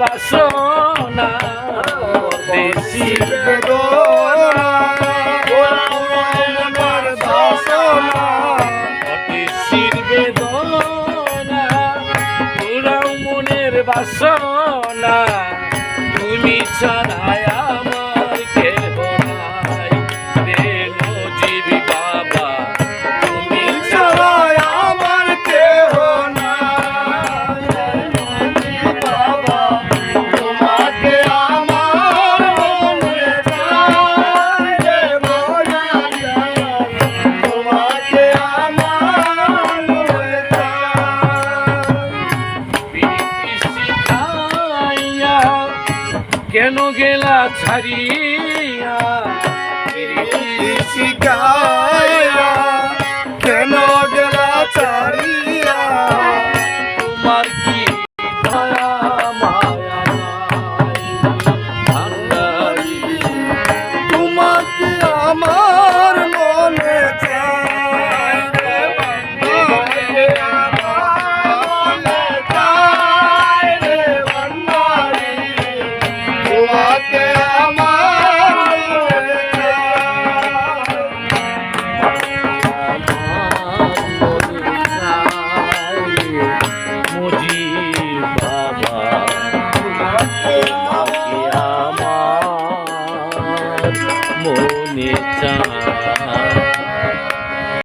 বাসনা দেশি বেদনা মনের বাসনা দেশির বেদনা পুরাও মনের বাসনা তুমি ছাড়াই আমার কেহ নাই রে মুজিব বাবা তুমি ছাড়াই আমার কেহ নাই বাবা তোমাকে আমার মনে চাই রে মজিব তোমাকে আমার মনে চাই কেন গেলা ছাড়িয়া শিখাইয়া কেন গেলা ছাড়িয়া তোমার কি দয়া মায়া নাই তোমাকে আমার মনে চাই রে বন্ধুরে আমার মনে চাই রে বন্ধুরে তোমাকে আমার মনে মুজিব বাবা তোমাকে আমার মনে চায়